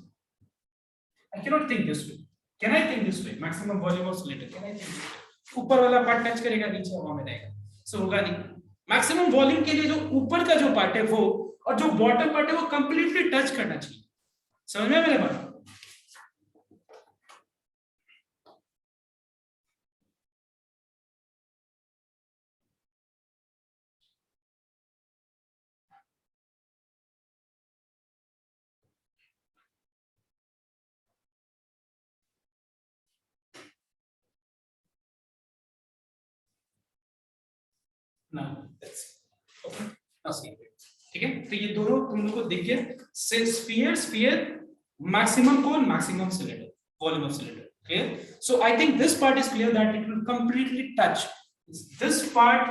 I cannot think this way. Can I think this way? Maximum volume of cylinder. Can I think this way? ऊपर वाला पार्ट टच करेगा, नीचे हवा में रहेगा, सो होगा नहीं। मैक्सिमम वॉल्यूम के लिए जो ऊपर का जो पार्ट है वो, और जो बॉटम पार्ट है वो कंप्लीटली टच करना चाहिए, समझ में मेरे बात। ठीक है, तो ये दोनों तुम लोग को देखिए, sphere maximum cone, maximum cylinder, volume of cylinder, clear. So I think this part is clear that it will completely touch this part,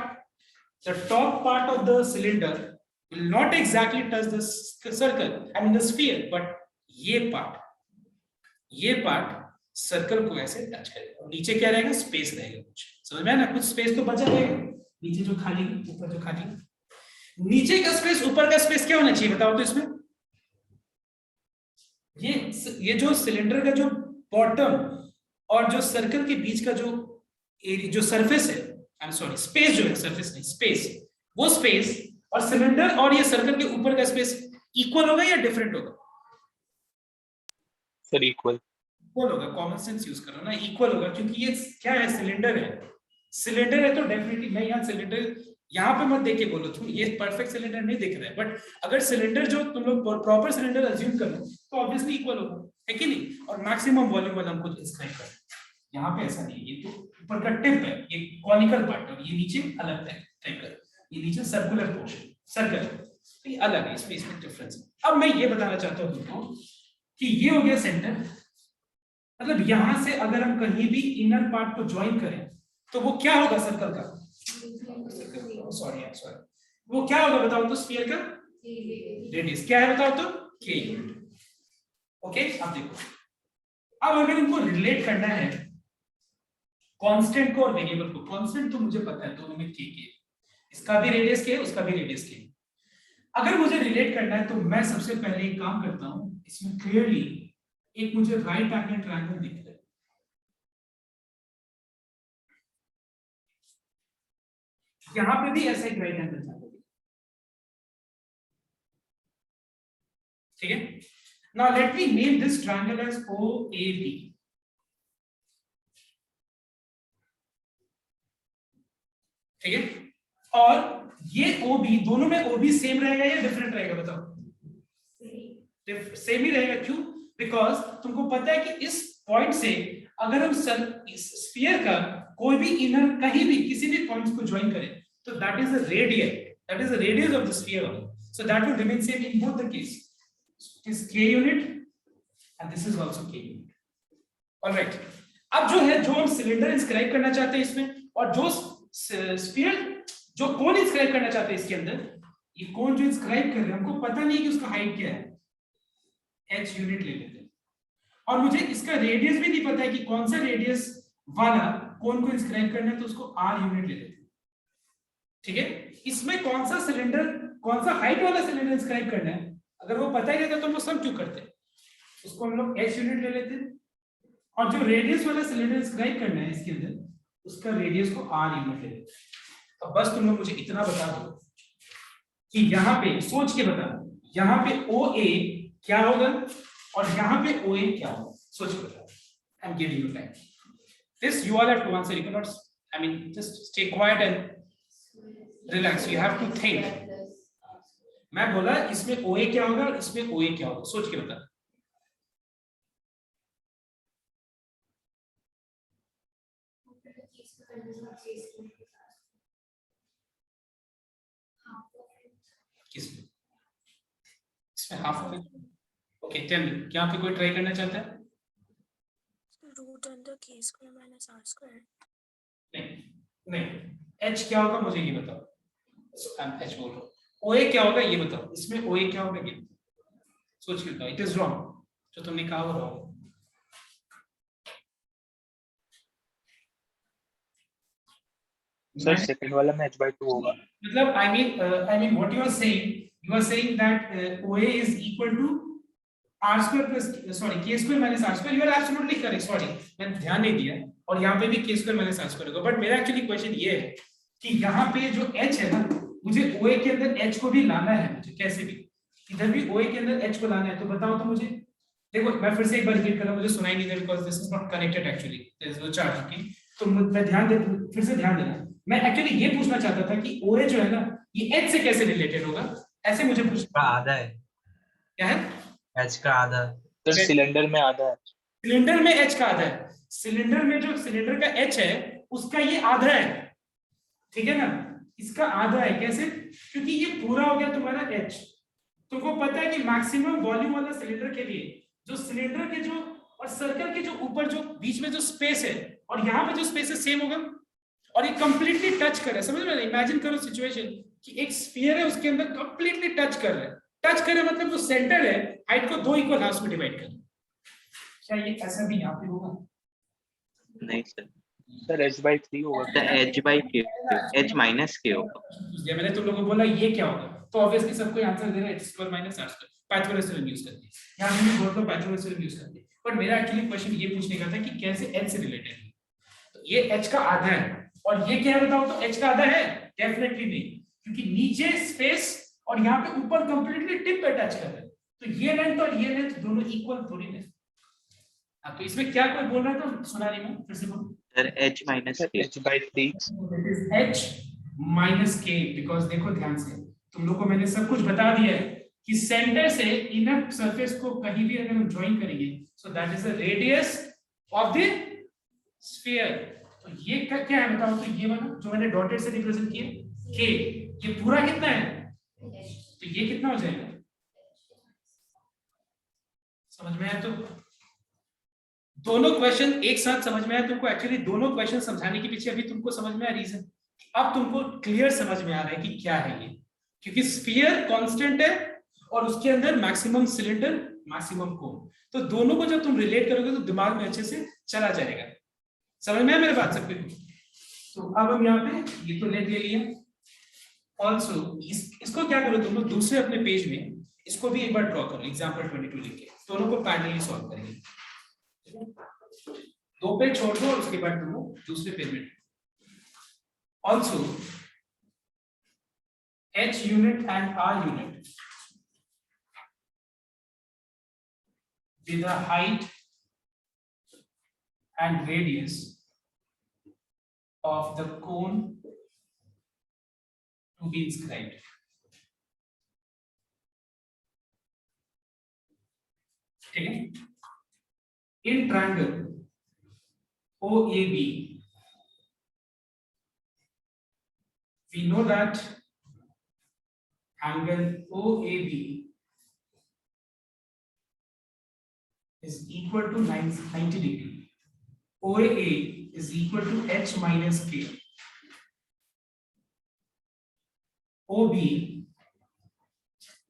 the top part of the cylinder will not exactly touch the circle, I mean the sphere, but ये part circle को ऐसे touch करेगा, और नीचे क्या रहेगा, space रहेगा, कुछ समझ में ना, कुछ स्पेस तो बचा रहेगा, नीचे जो खाली, ऊपर जो खाली, नीचे का स्पेस, ऊपर का स्पेस क्या होना चाहिए बताओ तो इसमें, ये जो सिलेंडर का जो बॉटम और जो सर्कल के बीच का जो सरफेस है, आई एम सॉरी, स्पेस जो है, सरफेस नहीं, स्पेस, वो स्पेस और सिलेंडर और ये सर्कल के ऊपर का स्पेस इक्वल होगा या डिफरेंट होगा, सर इक्वल होगा, कॉमन सेंस यूज करो ना, इक्वल होगा, क्योंकि ये क्या है, सिलेंडर है तो डेफिनेटली, मैं यहाँ सिलेंडर यहाँ पे मत देख के बोलो तुम, ये परफेक्ट सिलेंडर नहीं दिख रहा है, बट अगर सिलेंडर जो तुम लोग प्रॉपर सिलेंडर अज्यूम करो तो ऑब्वियसली इक्वल होगा, है कि नहीं, और मैक्सिमम वॉल्यूम वाला हमको इंस्क्राइब करना, यहाँ पे ऐसा नहीं है, ये तो ऊपर का टिप है, ये कॉनिकल पार्ट और ये नीचे अलग है ट्रायंगल, ये नीचे सर्कुलर पोर्शन सर्कल, तो ये अलग है, इसमें डिफरेंस है। अब मैं ये बताना चाहता हूँ तुमको कि ये हो गया सेंटर, मतलब यहां से अगर हम कहीं भी इनर पार्ट को ज्वाइन करें तो वो क्या होगा सर्कल का, सॉरी वो क्या होगा बताओ तो, स्फीयर का रेडियस क्या है बताओ तो, k यूनिट। ओके अब देखो, अब अगर इनको रिलेट करना है कांस्टेंट को और वेरिएबल को, कांस्टेंट तो मुझे पता है दोनों में k इसका भी रेडियस k उसका भी रेडियस k, अगर मुझे रिलेट करना है तो मैं सबसे पहले एक काम करता हूं, इसमें क्लियरली एक मुझे राइट एंगल ट्रायंगल दिख रहा है, यहां पे भी ऐसा एक राइट एंगल ट्रायंगल, ठीक है। Now let me name this triangle as OAB, ठीक है। और ये OB, दोनों में OB सेम रहेगा या डिफरेंट रहेगा बताओ, सेम ही रहेगा, क्यों, बिकॉज तुमको पता है कि इस पॉइंट से अगर हम स्फीयर का कोई भी इनर कहीं भी किसी भी पॉइंट्स को ज्वाइन करें तो that is the radius, that is the radius of the sphere, so that will remain same in both the case, it is k unit and this is also k unit. Alright, अब जो है, जो हम cylinder inscribe करना चाहते हैं इसमें, और जो स्फीयर जो कोन इंस्क्राइब करना चाहते हैं इसके अंदर, ये कोन जो इंस्क्राइब कर रहे हैं हमको पता नहीं कि उसका हाइट क्या है, h यूनिट ले लेते हैं, और मुझे इसका रेडियस भी नहीं पता है कि कौन सा रेडियस वाला कोन को इंस्क्राइब करना है, तो उसको r यूनिट ले लेते हैं, ठीक है। इसमें कौन सा सिलेंडर, कौन सा हाइट वाला सिलेंडर इंस्क्राइब करना है, अगर वो पता ही रहता तो हम लोग सम क्यों करते, उसको हम लोग h यूनिट ले लेते हैं, और जो रेडियस वाला सिलेंडर इंस्क्राइब करना है इसके अंदर, उसका रेडियस को r यूनिट ले लेते हैं। तो बस तुम लोग मुझे इतना बता दो कि यहाँ पे सोच के बता, यहाँ पे OA क्या होगा और यहाँ पे OA क्या होगा, सोच के बता, I am giving you time, this you all have to answer, you can not, I mean just stay quiet and relax, you have to think. मैं बोला इसमें OA क्या होगा, इसमें OA क्या होगा, सोच के बता। किसमें, इसमें half of it, okay tell me, क्या पे कोई ट्राई करना चाहता है? Root under k square minus r square. नहीं नहीं, h क्या होगा मुझे ये बताओ, h बोल रहा हूँ, OA क्या होगा ये बताओ, इसमें OA क्या होगा ये सोच के बताओ, इट इज रॉन्ग, जो तुमने कहा वो रॉन्ग। सर सेकंड वाला में h/2 होगा, मतलब I mean what you are saying that OA is equal to r square plus k square minus r square, you are absolutely correct, sorry मैंने ध्यान नहीं दिया, और यहाँ पे भी k square minus r square होगा, बट मेरा एक्चुअली क्वेश्चन ये है कि यहाँ पे जो h है ना, मुझे OA के अंदर h को भी लाना है, मुझे कैसे भी इधर भी OA के अंदर h को लाना है, तो बताओ तो मुझे, देखो मैं फिर से एक बार रिपीट कर रहा हूँ, मुझे सुनाई नहीं दे because this is not connected actually, there is no charge, okay, तो मैं ध्यान दे, फिर से ध्यान देना, मैं एक्चुअली ये पूछना चाहता था कि OA जो है ना ये h से कैसे रिलेटेड होगा, ऐसे मुझे पूछना, आधा है, क्या है h का आधा, तो सिलेंडर में आधा है, सिलेंडर में h का आधा है, सिलेंडर में जो सिलेंडर का h है उसका ये आधा है, ठीक है ना, इसका आधा है, कैसे, क्योंकि ये पूरा हो गया तुम्हारा h, तुमको पता है कि मैक्सिमम वॉल्यूम वाला सिलेंडर के लिए जो सिलेंडर के जो और सर्कल के जो ऊपर जो बीच में जो स्पेस है और यहाँ पे जो स्पेस है सेम होगा, और ये कंप्लीटली टच कर रहा है, समझ में, इमेजिन करो सिचुएशन कि एक स्फीयर है उसके अंदर कंप्लीटली टच कर रहा है, टच करे मतलब जो सेंटर है हाइट को दो इक्वल हाफ्स में डिवाइड कर, क्या ये ऐसा भी यहाँ पे होगा? नहीं सर, सर h/3 होगा, तो h/k, h माइनस k होगा। मैंने तुम लोगों को बोला ये क्या होगा, तो ऑब्वियसली सबको आंसर दे रहा है h square minus r square, Pythagoras theorem use करके, यहाँ मैंने बोल दो पाइथागोरस थ्योरम यूज करके, बट मेरा एक्चुअली क्वेश्चन ये पूछने का था कि कैसे h से रिलेटेड है, तो ये h का आधा है और ये क्या है बताओ तो, h का आधा है, डेफिनेटली नहीं, क्योंकि नीचे स्पेस और यहाँ पे ऊपर कंप्लीटली टिप पे टच कर रहा है, तो ये लेंथ और ये लेंथ दोनों इक्वल थोड़ी है। हाँ, तो इसमें क्या कोई बोल रहा था, सुना नहीं, मैं फिर से बोलूं, sir h minus k, h/3 h minus k, because देखो ध्यान से, तुम लोग को मैंने सब कुछ बता दिया है कि सेंटर से इनर सरफेस को कहीं भी अगर हम ज्वाइन करेंगे, so that is the radius of the sphere. तो ये क्या है बताओ, तो ये वाला जो मैंने डॉटेड से रिप्रेजेंट किया k, ये पूरा कितना है, तो ये कितना हो जाएगा, समझ में आया? तो दोनों क्वेश्चन एक साथ समझ में आया तुमको? एक्चुअली दोनों क्वेश्चन समझाने के पीछे अभी तुमको समझ में आया रीजन, अब तुमको क्लियर समझ में आ रहा है कि क्या है ये, क्योंकि स्फीयर कांस्टेंट है और उसके अंदर मैक्सिमम सिलेंडर मैक्सिमम कोन, तो दोनों को जब तुम रिलेट करोगे तो दिमाग में अच्छे से चला जाएगा। समझ में आया मेरे बात सबको? तो अब हम यहाँ पे ये तो ले लिया। ऑल्सो इसको क्या करो तुम लोग, दूसरे अपने पेज में इसको भी एक बार ड्रॉ करो, एग्जाम्पल 22 लिख के दोनों को पैरेलली सॉल्व करेंगे। दो पेज छोड़ दो और उसके बाद तुम लोग दूसरे पेज में। Also H unit and R unit with the height and radius of the cone to be inscribed. ठीक है? In triangle OAB, we know that angle OAB is equal to 90 degree. OA is equal to H minus K. OB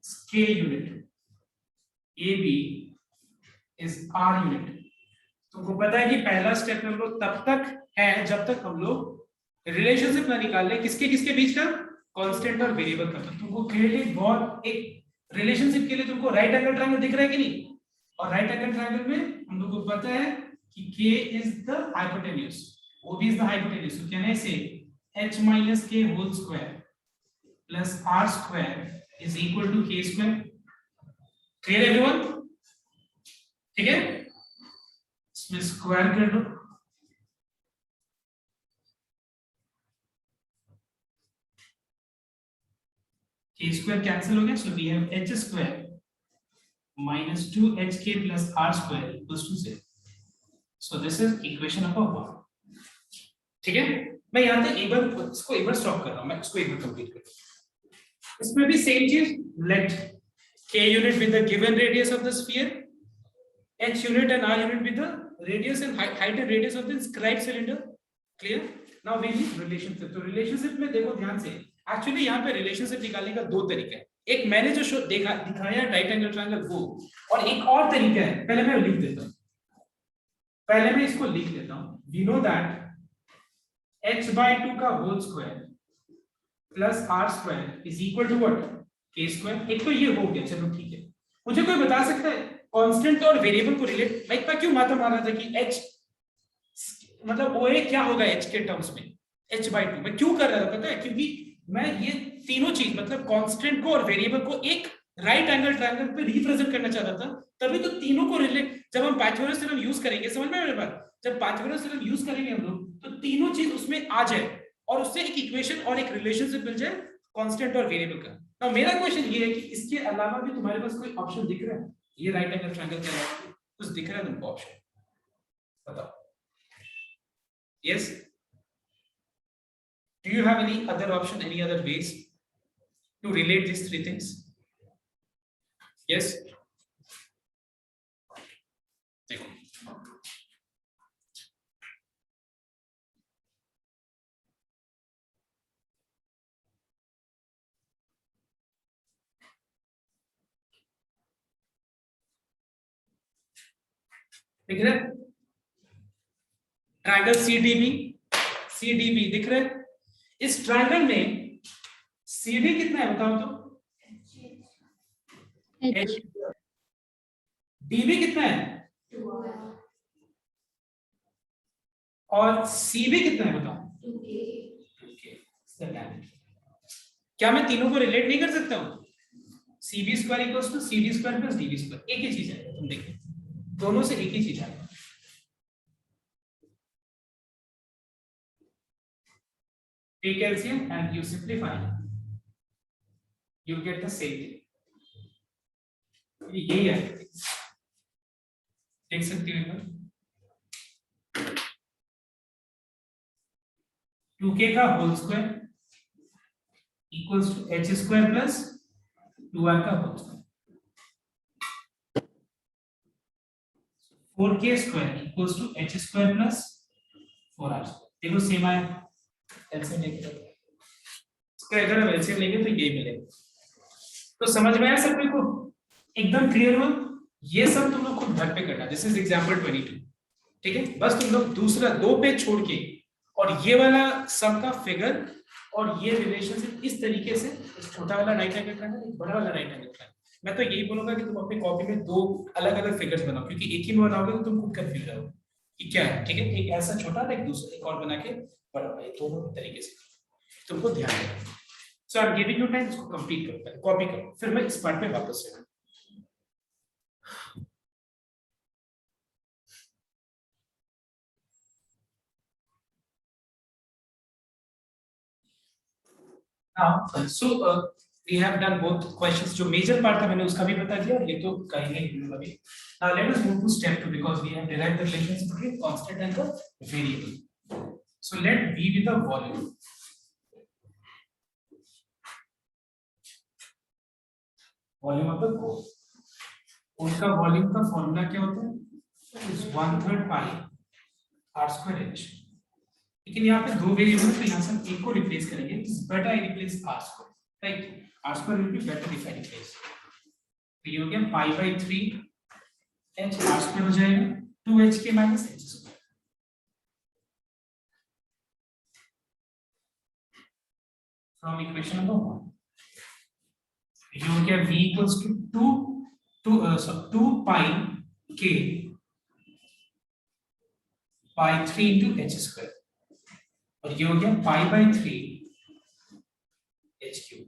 is K unit. AB is R unit. तुमको पता है कि पहला step में हम लोग तब तक है जब तक हम लोग रिलेशनशिप ना निकाल ले किसके किसके बीच का, कांस्टेंट और वेरिएबल का। तो तुमको क्लियरली बहुत एक रिलेशनशिप के लिए तुमको राइट एंगल ट्रायंगल दिख रहा है कि नहीं, और राइट एंगल ट्रायंगल में हम लोग को पता है कि K is the hypotenuse, OB is the hypotenuse, तो कहने से H minus K whole square plus R square is equal to K square. Clear everyone? ठीक है, इसमें स्क्वायर कर दो, K square कैंसिल हो गया, so we have H square minus 2HK plus R square equals to 0. So this is equation number 1. ठीक है, मैं यहाँ पे एक बार स्टॉप कर रहा हूँ, मैं इसको एक बार कंप्लीट कर रहा हूँ। इसमें भी सेम चीज, let K unit with the given radius of the sphere, H unit and R unit with the radius and height and radius of the inscribed cylinder. Clear? Now we need relationship. तो relationship में देखो ध्यान से, actually यहाँ पे relationship निकालने का दो तरीका है, एक मैंने जो दिखाया राइट एंगल ट्रायंगल वो, और एक और तरीका है, पहले मैं लिख देता हूँ, पहले मैं इसको लिख देता हूँ। वी नो दैट h/2 का whole square plus r square is equal to what, k square. एक तो ये हो गया, चलो ठीक है। मुझे कोई बता सकता है कांस्टेंट और वेरिएबल को रिलेट, मैं इतना क्यों माथा मार रहा था कि h मतलब OA क्या होगा h के टर्म्स में, h/2 मैं क्यों कर रहा था पता है, क्योंकि मैं ये तीनों चीज मतलब कांस्टेंट को और वेरिएबल को एक राइट एंगल ट्रायंगल पे रिप्रेजेंट करना चाहता था, तभी तो तीनों को रिलेट, जब हम पाइथागोरस थ्योरम यूज करेंगे, समझ में मेरे बात, जब पाइथागोरस थ्योरम यूज करेंगे हम लोग तो तीनों चीज उसमें आ जाए और उससे एक इक्वेशन और एक रिलेशनशिप मिल जाए कांस्टेंट और वेरिएबल का। नाउ मेरा क्वेश्चन ये है कि इसके अलावा भी तुम्हारे पास कोई ऑप्शन दिख रहा है, ये राइट एंगल ट्रायंगल के अलावा कुछ दिख रहा है तुमको ऑप्शन, बताओ। Yes, do you have any other option, any other ways to relate these three things? Yes, देखो दिख रहा है ट्रायंगल CDB दिख रहा है। इस ट्रायंगल में CD कितना है बताओ तो, H. DB कितना है और CB कितना है बताओ। क्या मैं तीनों को रिलेट नहीं कर सकता हूं? CB square equals to CD square plus DB square, एक ही चीज है, तुम देखिए दोनों से एक ही चीज आएगा। Take LCM and you simplify, you get the same thing. यही है, देख सकते हो। 2k का whole square equals to h square plus 2r का whole square 4k square equals to h square plus 4r square. देखो सेम आया, LCM लेके इसका अगर हम एलसीएम लेंगे तो यही मिलेगा। तो समझ में आया सबको को एकदम क्लियर हुआ? ये सब तुम लोग खुद घर पे करना। दिस इज एग्जांपल 22, ठीक है? बस तुम लोग दूसरा 2 पेज छोड़ के और ये वाला सम का फिगर और ये रिलेशनशिप इस तरीके से छोटा वाला राइट एंगल करना है, बड़ा वाला राइट एंगल करना है। मैं तो यही बोलूंगा कि तुम अपनी कॉपी में 2 अलग-अलग फिगर्स बनाओ, क्योंकि एक ही में बनाओगे तो तुम खुद कंफ्यूज हो कि क्या है, ठीक है? एक ऐसा छोटा और एक दूसरा एक और बना के बड़ा, दोनों तरीके से तुमको ध्यान रखना। So I am giving you time, इसको कंप्लीट करो, कॉपी करो, फिर मैं इस पार्ट पे वापस से now so we have done both questions। जो मेजर पार्ट था मैंने उसका भी बता दिया, ये तो कहीं नहीं अभी। now let us move to step 2 because we have derived the relationship between constant and the variable। so let v be the volume, volume of the core. उसका वॉल्यूम का फॉर्मूला क्या होता है? Is 1/3 pi r square h। लेकिन यहाँ पे 2 variable, तो यहाँ से हम एक को रिप्लेस करेंगे। Is better I replace r square, right? r square will be better if I replace. तो ये हो गया pi by 3 h, r square हो जाएगा 2h के minus h square. From equation number 1 ये हो गया v equals to 2 pi k by 3 into h square, और ये हो गया pi by 3 h cube.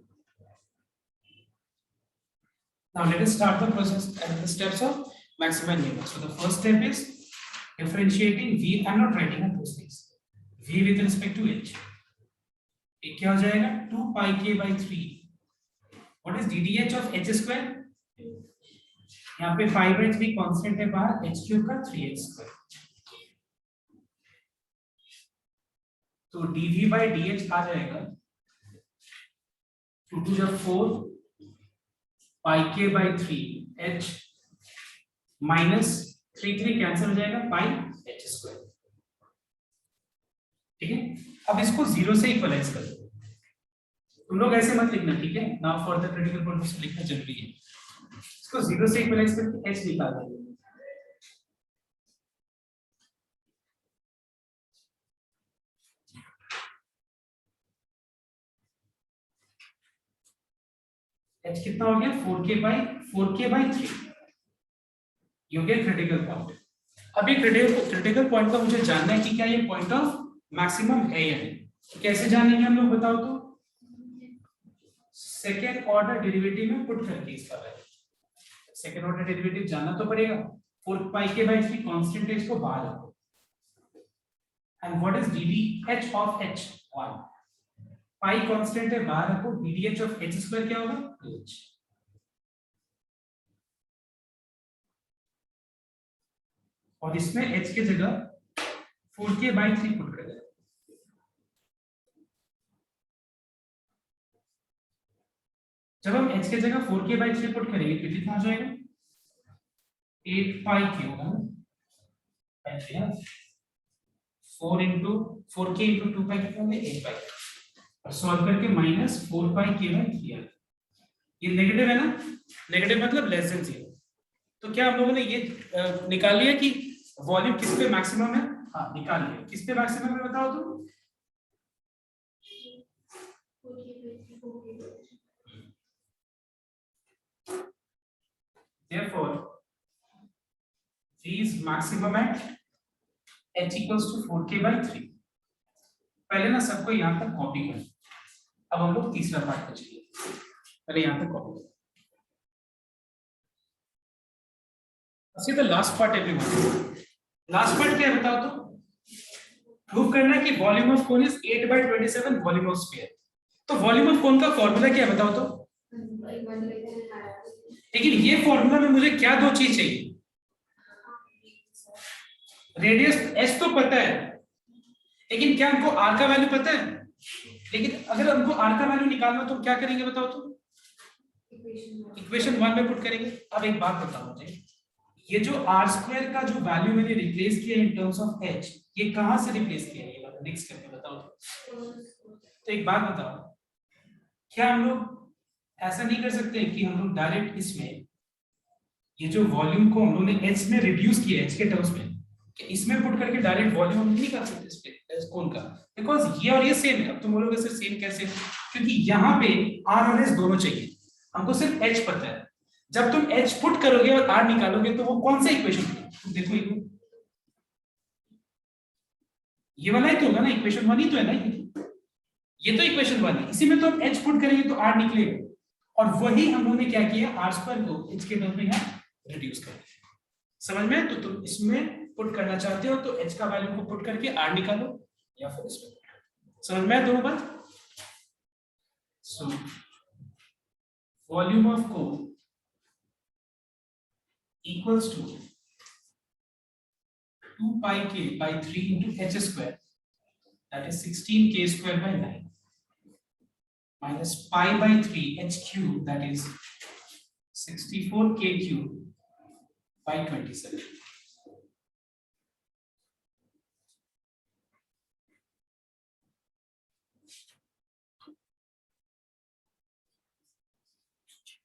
now let us start the process and the steps of maximum and minimum। so the first step is differentiating v। I'm not writing up those things। v with respect to h, ये क्या हो जाएगा? 2 pi k by 3। What is ddh of h square? यहाँ पे 5/3 constant है बाहर, h cube का 3h square. तो dv by dh आ जाएगा 2 to the 4 pi k by 3 h minus 3 cancel हो जाएगा पाई h स्क्वायर, ठीक है? अब इसको 0 से इक्वलाइज कर दो। तुम लोग ऐसे मत लिखना, ठीक है? Now for the critical point से लिखना जरूरी है। इसको 0 से इक्वलाइज करके h निकाल देंगे। h कितना हो गया? 4k by 3। ये हो गया क्रिटिकल पॉइंट। अब ये क्रिटिकल पॉइंट का मुझे जानना है कि क्या ये पॉइंट ऑफ मैक्सिमम है या नहीं। कैसे जानेंगे हम लोग, बताओ तो? सेकेंड ऑर्डर डेरिवेटिव में पुट करके इसका वैल्यू। सेकेंड ऑर्डर डेरिवेटिव जानना तो पड़ेगा। 4 पाई के बाय 3 कांस्टेंट है, इसको बाहर रखो। And what is ddh of h? 1। Pi constant है, बाहर रखो। ddh ऑफ h स्क्वायर क्या होगा? 2h। और इसमें h की जगह 4k बाय 3 पुट कर देना। जब हम h की जगह 4k बाय 3 पुट करेंगे तो कितना हो जाएगा? 8 पाई k होगा ना, 4 into 4k into 2 पाई कितना होगा? 8 पाई। और सॉल्व करके माइनस 4 पाई k बाय 3। ये नेगेटिव है ना? नेगेटिव मतलब लेस देन 0। तो क्या हम लोगों ने ये निकाल लिया कि वॉल्यूम किस पे मैक्सिमम है? हाँ, निकाल लिया। किस पे मैक्सिमम है बताओ तो? Therefore, V is maximum at h equals to 4k by 3। पहले ना सबको यहाँ तक कॉपी कर। अब हम लोग तीसरा पार्ट पे चलिए। पहले यहाँ तक copy. See the last part everyone। Last part क्या है बताओ तो? प्रूव करना है कि volume of cone is 8/27 volume of sphere. तो वॉल्यूम ऑफ कोन का फॉर्मूला क्या है बताओ तो? लेकिन ये फॉर्मूला में मुझे क्या दो चीज चाहिए? रेडियस h तो पता है, लेकिन क्या हमको आर का वैल्यू पता है? लेकिन अगर हमको आर का वैल्यू निकालना तो क्या करेंगे बताओ तो? इक्वेशन 1 में पुट करेंगे। अब एक बात बताओ मुझे, ये जो आर स्क्वायर का जो वैल्यू मैंने रिप्लेस किया इन टर्म्स ऑफ एच, ये कहां से रिप्लेस किया है? ये वाला नेक्स्ट स्टेप में बताओ तो एक बात बताओ, क्या हम लोग ऐसा नहीं कर सकते कि हम लोग डायरेक्ट इसमें ये जो वॉल्यूम को हम लोग ने एच में रिड्यूस किया एच के टर्म्स में, कि इसमें पुट करके डायरेक्ट वॉल्यूम हम नहीं कर सकते इस पे कौन का? बिकॉज ये और ये सेम है। अब तुम बोलोगे सर सेम कैसे? क्योंकि यहाँ पे आर और एस दोनों चाहिए, हमको सिर्फ एच पता है। जब तुम एच पुट करोगे और आर निकालोगे तो वो कौन सा इक्वेशन है? देखो ये वाला ही तो होगा ना, इक्वेशन 1 ही तो है ना ये तो इक्वेशन 1 है। इसी में तो हम एच पुट करेंगे तो आर निकलेगा, और वही हम लोगों ने क्या किया, आर स्क्वायर को एच के टर्म में यहाँ रिड्यूस कर दिया। समझ में? तो तुम इसमें पुट करना चाहते हो तो एच का वैल्यू को पुट करके आर निकालो, या फिर इसमें। समझ में दोनों बात? So volume of cone equals to 2 pi k by 3 into h square, that is 16 k square by 9, minus pi by 3 h cube, that is 64 k cube by 27.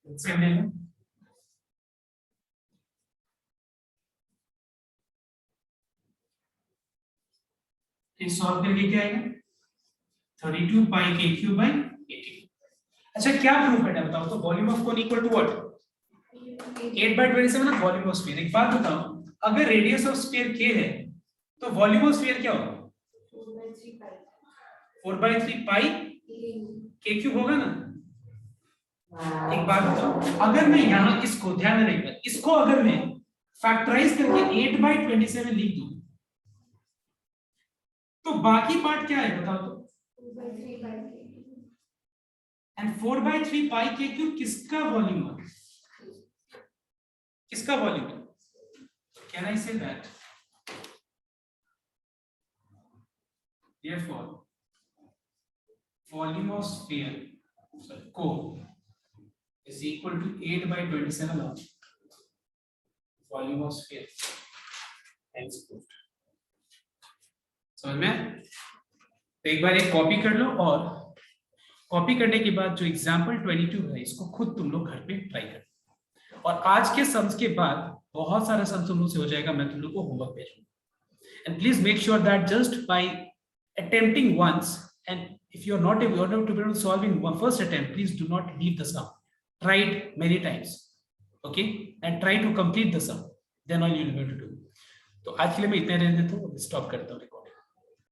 Let's say इस सॉल्व करके क्या आएगा? 32 पाई के क्यूब बाय 18। अच्छा क्या proof है बताओ तो? Volume of cone equal to what? 8/27 ना वॉल्यूम ऑफ स्फीयर। एक बात बताओ, अगर रेडियस ऑफ स्फीयर k है तो वॉल्यूम ऑफ स्फीयर क्या होगा? 4/3 पाई k क्यूब होगा ना। एक बात बताओ, अगर मैं यहाँ इसको ध्यान में रखिएगा, इसको अगर मैं फैक्टराइज करके 8/27 लिख दूं तो बाकी पार्ट क्या है बताओ तो? एंड 4/3 पाई के क्यूब किसका वॉल्यूम है? किसका वॉल्यूम है? Can I say that therefore volume of sphere, sorry, cone is equal to 8/27 of volume of sphere. Hence proved. समझ में? तो एक बार एक कॉपी कर लो, और कॉपी करने के बाद जो एग्जाम्पल 22 है इसको खुद तुम लोग घर पे ट्राई कर, और आज के सम्स के बाद बहुत सारा सम्स तुम लोग से हो जाएगा, मैं तुम लोग को होमवर्क भेजूंगा। And please make sure that just by attempting once, and if you are not able to solve in one first attempt, please do not leave the sum. Try it many times, okay, and try to complete the sum, then all you will be able to do. तो आज के लिए मैं इतना रहने देता हूँ, stop करता हूँ।